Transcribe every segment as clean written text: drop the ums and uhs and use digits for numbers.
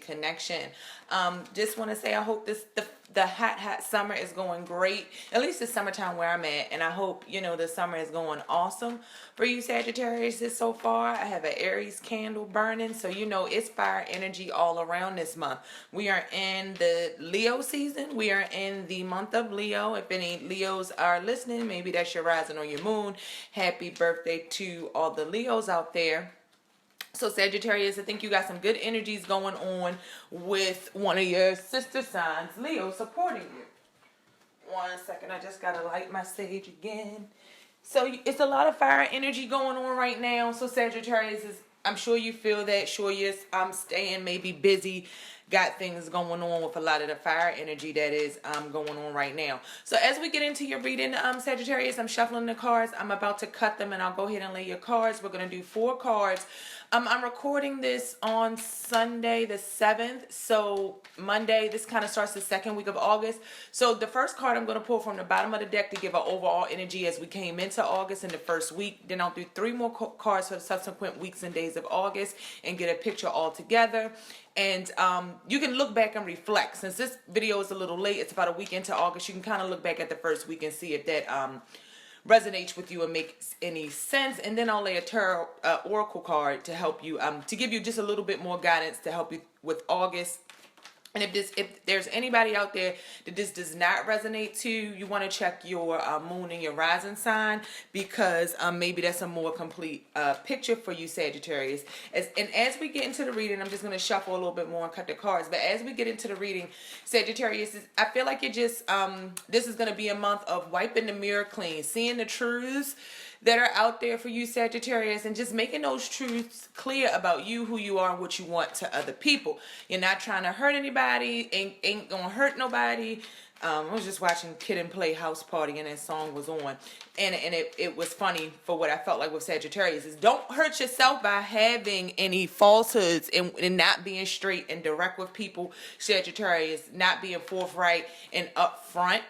Connection. Just want to say I hope the hot summer is going great, at least the summertime where I'm at, and I hope the summer is going awesome for you Sagittarius. So far I have an Aries candle burning, so it's fire energy all around this month. We are in the Leo season. We are in the month of Leo. If any Leos are listening, maybe that's your rising or your moon. Happy birthday to all the Leos out there. So Sagittarius, I think you got some good energies going on with one of your sister signs, Leo, supporting you. 1 second, I just gotta light my sage again. So it's a lot of fire energy going on right now. So Sagittarius, I'm sure you feel that. Sure, I'm staying maybe busy. Got things going on with a lot of the fire energy that is going on right now. So as we get into your reading, Sagittarius, I'm shuffling the cards. I'm about to cut them and I'll go ahead and lay your cards. We're going to do 4 cards. I'm recording this on Sunday the 7th. So Monday, this kind of starts the second week of August. So the first card I'm going to pull from the bottom of the deck to give an overall energy as we came into August in the first week. Then I'll do 3 more cards for the subsequent weeks and days of August and get a picture all together. And you can look back and reflect. Since this video is a little late, it's about a week into August, you can kind of look back at the first week and see if that resonates with you and makes any sense. And then I'll lay a tarot oracle card to help you, to give you just a little bit more guidance to help you with August. And if there's anybody out there that this does not resonate to, you want to check your moon and your rising sign, because maybe that's a more complete picture for you Sagittarius. As we get into the reading, I'm just going to shuffle a little bit more and cut the cards. But as we get into the reading, Sagittarius, I feel like this is going to be a month of wiping the mirror clean, seeing the truths that are out there for you Sagittarius, and just making those truths clear about you, who you are, and what you want to other people. You're not trying to hurt anybody, ain't gonna hurt nobody. I was just watching Kid and Play House Party and that song was on, and it was funny for what I felt like with Sagittarius is don't hurt yourself by having any falsehoods and not being straight and direct with people, Sagittarius, not being forthright and upfront.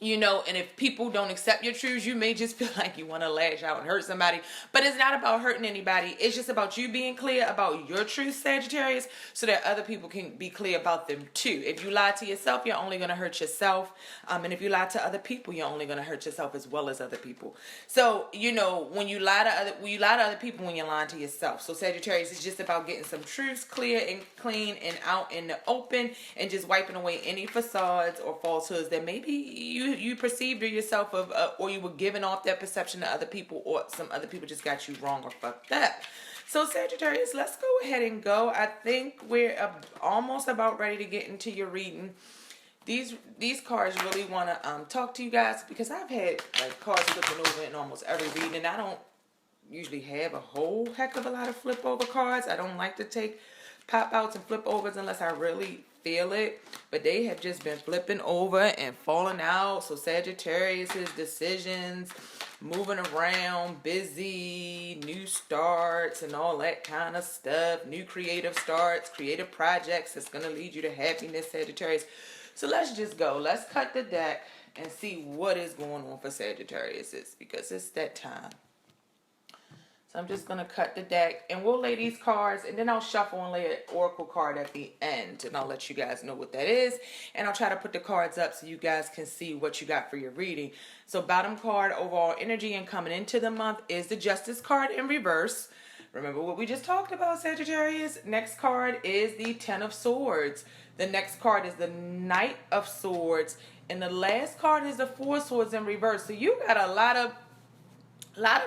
And if people don't accept your truths, you may just feel like you want to lash out and hurt somebody. But it's not about hurting anybody. It's just about you being clear about your truth, Sagittarius, so that other people can be clear about them too. If you lie to yourself, you're only going to hurt yourself. And if you lie to other people, you're only going to hurt yourself as well as other people. So, when you lie to other people, when you're lying to yourself. So Sagittarius, it's just about getting some truths clear and clean and out in the open, and just wiping away any facades or falsehoods that maybe you perceived of yourself or you were giving off that perception to other people, or some other people just got you wrong or fucked up. So Sagittarius, let's go ahead and go. I think we're almost about ready to get into your reading. These cards really want to talk to you guys, because I've had cards flipping over in almost every reading, and I don't usually have a whole heck of a lot of flip over cards. I don't like to take pop outs and flip overs unless I really feel it, but they have just been flipping over and falling out. So Sagittarius's decisions, moving around, busy, new starts and all that kind of stuff, new creative starts, creative projects that's going to lead you to happiness, Sagittarius. So let's just go. Let's cut the deck and see what is going on for Sagittarius, because it's that time. So I'm just going to cut the deck, and we'll lay these cards, and then I'll shuffle and lay an oracle card at the end, and I'll let you guys know what that is, and I'll try to put the cards up so you guys can see what you got for your reading. So bottom card, overall energy and coming into the month, is the Justice card in reverse. Remember what we just talked about, Sagittarius? Next card is the Ten of Swords. The next card is the Knight of Swords, and the last card is the Four of Swords in reverse. So you got a lot of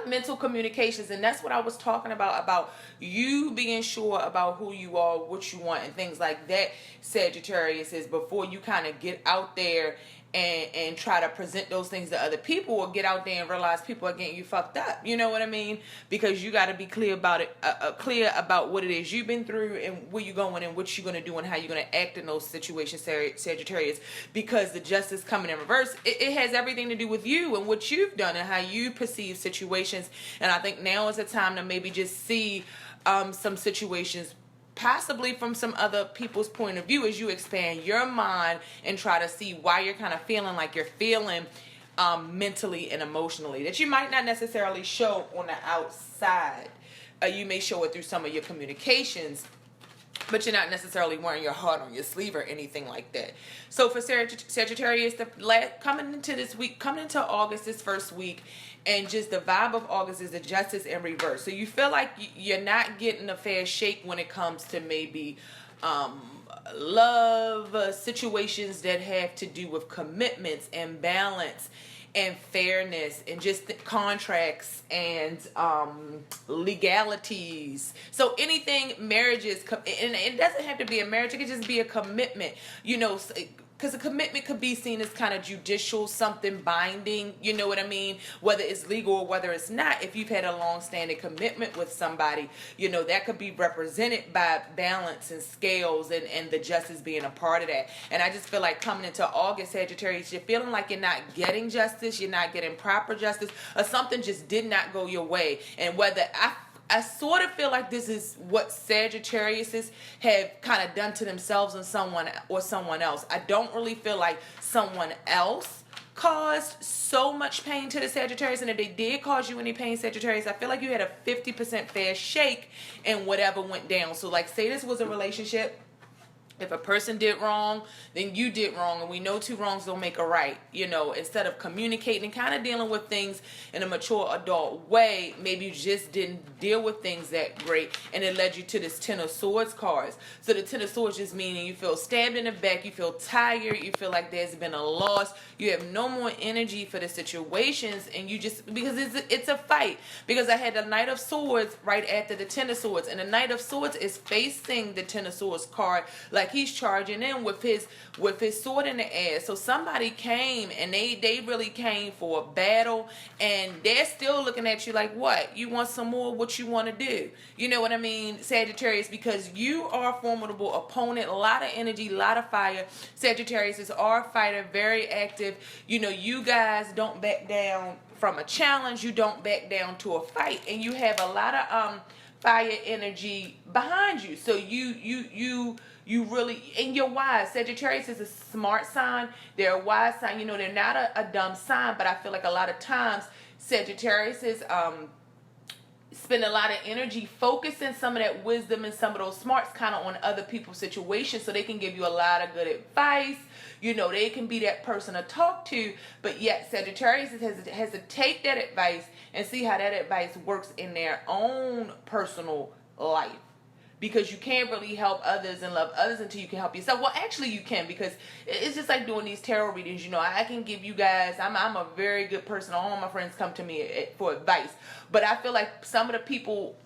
mental communications, and that's what I was talking about you being sure about who you are, what you want, and things like that, Sagittarius, is before you kind of get out there and try to present those things to other people, or get out there and realize people are getting you fucked up. You know what I mean? Because you got to be clear about it, clear about what it is you've been through and where you're going and what you're going to do and how you're going to act in those situations, Sagittarius. Because the Justice coming in reverse, it has everything to do with you and what you've done and how you perceive situations. And I think now is the time to maybe just see some situations possibly from some other people's point of view as you expand your mind and try to see why you're kind of feeling like you're feeling mentally and emotionally, that you might not necessarily show on the outside. You may show it through some of your communications, but you're not necessarily wearing your heart on your sleeve or anything like that. So for Sagittarius, coming into this week, coming into August, this first week, and just the vibe of August is the Justice in reverse. So you feel like you're not getting a fair shake when it comes to maybe love situations that have to do with commitments and balance and fairness and just contracts and legalities. So anything marriages, and it doesn't have to be a marriage, it could just be a commitment, you know, because a commitment could be seen as kind of judicial, something binding, you know what I mean? Whether it's legal or whether it's not. If you've had a long-standing commitment with somebody, you know, that could be represented by balance and scales and the justice being a part of that. And I just feel like coming into August, Sagittarius, you're feeling like you're not getting justice, you're not getting proper justice, or something just did not go your way. And whether I sort of feel like this is what Sagittariuses have kind of done to themselves and someone else. I don't really feel like someone else caused so much pain to the Sagittarius, and if they did cause you any pain, Sagittarius, I feel like you had a 50% fair shake in whatever went down. So like, say this was a relationship. If a person did wrong, then you did wrong, and we know two wrongs don't make a right. You know, instead of communicating and kind of dealing with things in a mature adult way, maybe you just didn't deal with things that great, and it led you to this Ten of Swords cards. So the Ten of Swords just meaning you feel stabbed in the back, you feel tired, you feel like there's been a loss, you have no more energy for the situations, and you just, because it's a fight. Because I had the Knight of Swords right after the Ten of Swords, and the Knight of Swords is facing the Ten of Swords card, like he's charging in with his sword in the air. So somebody came and they really came for a battle, and they're still looking at you like, what? You want some more? What you want to do? You know what I mean, Sagittarius? Because you are a formidable opponent, a lot of energy, a lot of fire. Sagittarius is our fighter, very active. You know, you guys don't back down from a challenge. You don't back down to a fight, and you have a lot of fire energy behind you. So you really, and you're wise. Sagittarius is a smart sign. They're a wise sign. You know, they're not a dumb sign, but I feel like a lot of times Sagittarius is spend a lot of energy focusing some of that wisdom and some of those smarts kind of on other people's situations, so they can give you a lot of good advice. You know, they can be that person to talk to, but yet Sagittarius has to take that advice and see how that advice works in their own personal life. Because you can't really help others and love others until you can help yourself. Well, actually you can, because it's just like doing these tarot readings. You know, I can give you guys, I'm a very good person. All my friends come to me for advice. But I feel like some of the people,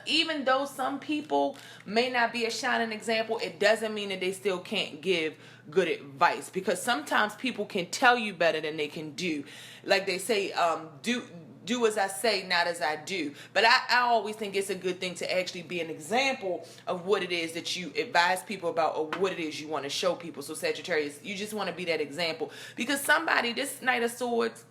even though some people may not be a shining example, it doesn't mean that they still can't give good advice. Because sometimes people can tell you better than they can do. Like they say, do as I say, not as I do. But I always think it's a good thing to actually be an example of what it is that you advise people about, or what it is you want to show people. So Sagittarius, you just want to be that example. Because somebody, this Knight of Swords,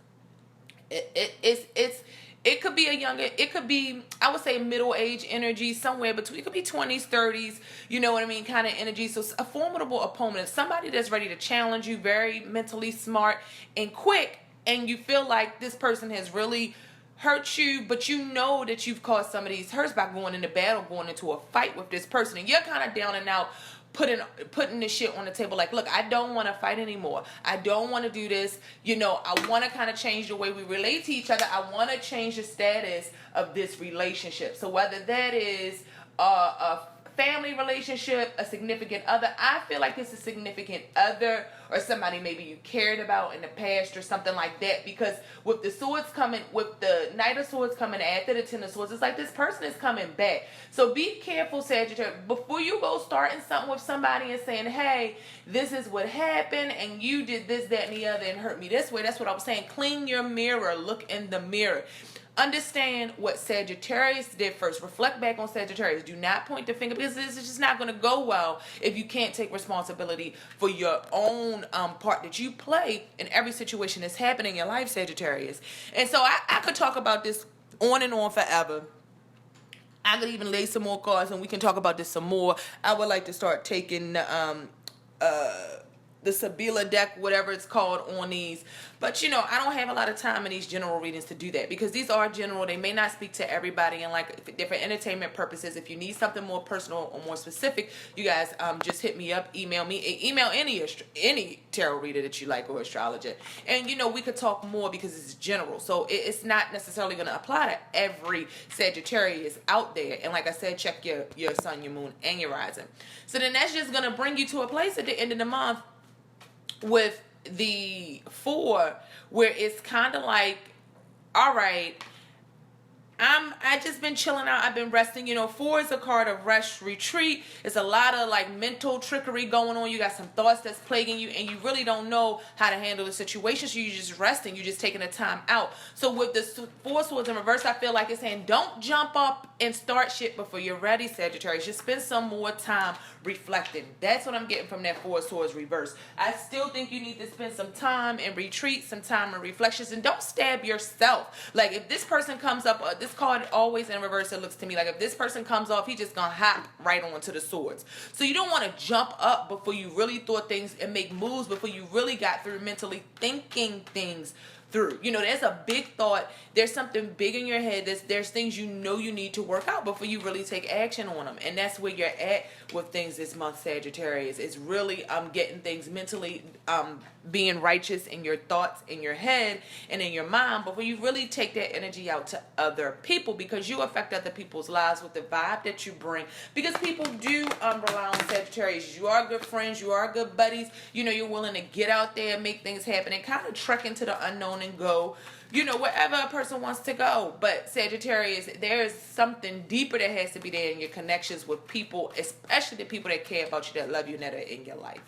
it could be a younger, it could be, I would say middle-age energy, somewhere between, it could be 20s, 30s, you know what I mean, kind of energy. So a formidable opponent, somebody that's ready to challenge you, very mentally smart and quick, and you feel like this person has really hurt you, but you know that you've caused some of these hurts by going into battle, going into a fight with this person, and you're kind of down and out, putting this shit on the table, like, look, I don't want to fight anymore. I don't want to do this. I want to kind of change the way we relate to each other. I want to change the status of this relationship. So whether that is a family relationship, a significant other, I feel like it's a significant other or somebody maybe you cared about in the past or something like that, because with the Knight of Swords coming after the Ten of Swords, it's like this person is coming back. So be careful, Sagittarius, before you go starting something with somebody and saying, hey, this is what happened and you did this, that, and the other and hurt me this way. That's what I was saying. Clean your mirror. Look in the mirror. Understand what Sagittarius did first. Reflect back on Sagittarius. Do not point the finger, because this is just not going to go well if you can't take responsibility for your own part that you play in every situation that's happening in your life, Sagittarius. And so I could talk about this on and on forever. I could even lay some more cards and we can talk about this some more. I would like to start taking the Sabila deck, whatever it's called, on these. But I don't have a lot of time in these general readings to do that, because these are general. They may not speak to everybody, and like different entertainment purposes. If you need something more personal or more specific, you guys just hit me up, email me, email any tarot reader that you like or astrologer, and we could talk more because it's general. So it's not necessarily going to apply to every Sagittarius out there. And like I said, check your sun, your moon, and your rising. So then that's just going to bring you to a place at the end of the month with the 4, where it's kind of like, all right, I just been chilling out. I've been resting. 4 is a card of rest, retreat. It's a lot of like mental trickery going on. You got some thoughts that's plaguing you, and you really don't know how to handle the situation. So you're just resting. You're just taking the time out. So with the 4 swords in reverse, I feel like it's saying, don't jump up and start shit before you're ready, Sagittarius. Just spend some more time reflecting. That's what I'm getting from that 4 swords reverse. I still think you need to spend some time in retreat, some time in reflections, and don't stab yourself. Like if this person comes up, this card always in reverse, it looks to me like if this person comes off, he just gonna hop right onto the swords. So you don't want to jump up before you really thought things and make moves, before you really got through mentally thinking things through. There's a big thought. There's something big in your head. There's things you need to work out before you really take action on them. And that's where you're at with things this month, Sagittarius. It's really getting things mentally, being righteous in your thoughts, in your head, and in your mind before you really take that energy out to other people, because you affect other people's lives with the vibe that you bring. Because people do rely on Sagittarius. You are good friends. You are good buddies. You're willing to get out there and make things happen and kind of trek into the unknown and go, wherever a person wants to go. But Sagittarius, there's something deeper that has to be there in your connections with people, especially the people that care about you, that love you, that are in your life.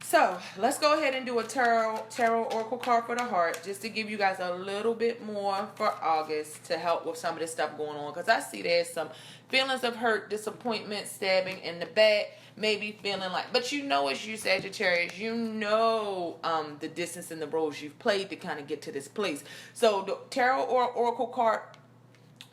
So let's go ahead and do a tarot oracle card for the heart, just to give you guys a little bit more for August to help with some of this stuff going on. Because I see there's some feelings of hurt, disappointment, stabbing in the back, maybe feeling like, but it's you, Sagittarius. The distance and the roles you've played to kind of get to this place. So the tarot oracle card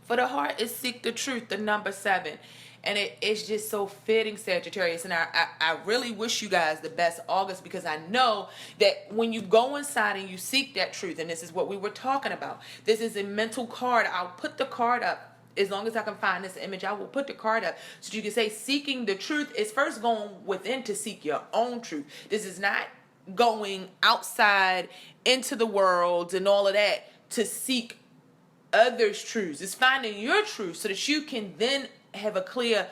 for the heart is Seek the Truth, the number 7. And it's just so fitting, Sagittarius. And I really wish you guys the best August, because I know that when you go inside and you seek that truth, and this is what we were talking about. This is a mental card. I'll put the card up. As long as I can find this image, I will put the card up so you can say seeking the truth is first going within to seek your own truth. This is not going outside into the world and all of that to seek others' truths. It's finding your truth so that you can then have a clear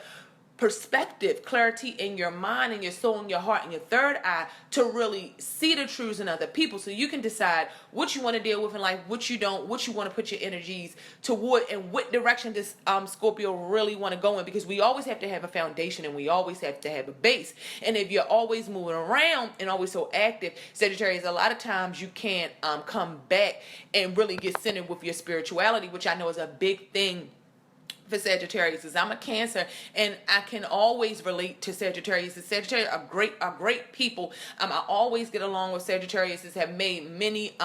perspective, clarity in your mind and your soul and your heart and your third eye to really see the truths in other people, so you can decide what you want to deal with in life, what you don't, what you want to put your energies toward, and what direction this Scorpio really want to go in, because we always have to have a foundation and we always have to have a base. And if you're always moving around and always so active, Sagittarius, a lot of times you can't come back and really get centered with your spirituality, which I know is a big thing for Sagittarius, because I'm a Cancer and I can always relate to Sagittarius. The Sagittarius are great people. I always get along with Sagittarius. Have made many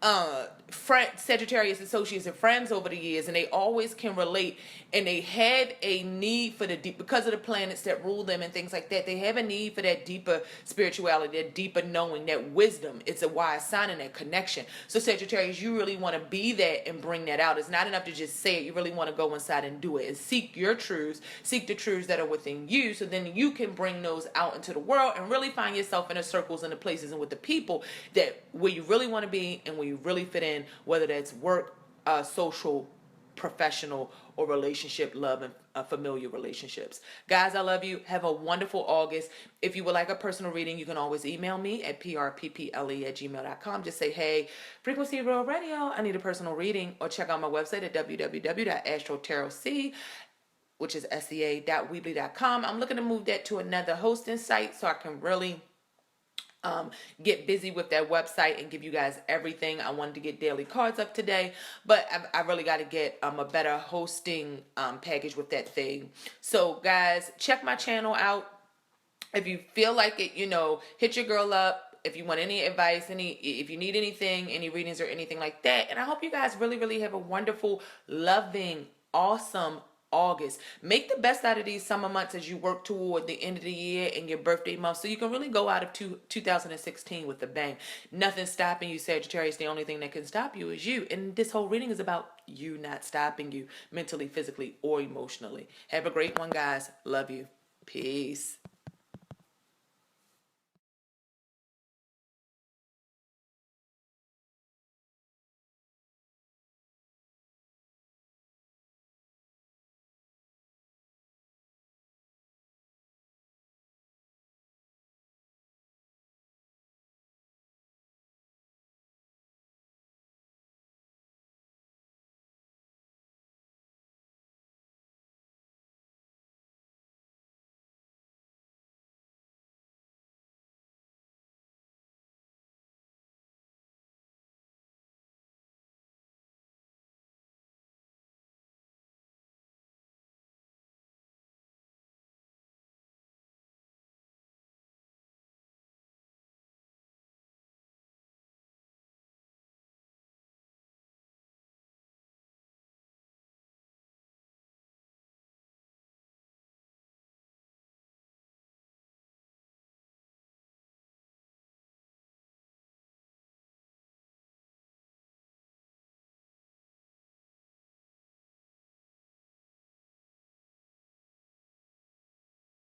Sagittarius associates and friends over the years, and they always can relate, and they have a need for the deep, because of the planets that rule them and things like that. They have a need for that deeper spirituality, that deeper knowing, that wisdom. It's a wise sign and that connection. So Sagittarius, you really want to be that and bring that out. It's not enough to just say it. You really want to go inside and do it and seek your truths, seek the truths that are within you, so then you can bring those out into the world and really find yourself in the circles and the places and with the people that where you really want to be and where you really fit in, whether that's work, social, professional, or relationship, love, and familiar relationships. Guys, I love you. Have a wonderful August. If you would like a personal reading, you can always email me at prpple@gmail.com. Just say, hey, Frequency Real Radio, I need a personal reading, or check out my website at www.astrotarotc, which is sea.weebly.com. I'm looking to move that to another hosting site so I can really get busy with that website and give you guys everything. I wanted to get daily cards up today, but I really got to get a better hosting package with that thing. So guys, check my channel out. If you feel like it, hit your girl up. If you want any advice, if you need anything, any readings or anything like that. And I hope you guys really, really have a wonderful, loving, awesome August. Make the best out of these summer months as you work toward the end of the year and your birthday month, so you can really go out of 2016 with a bang. Nothing's stopping you, Sagittarius. The only thing that can stop you is you. And this whole reading is about you not stopping you mentally, physically, or emotionally. Have a great one, guys. Love you. Peace.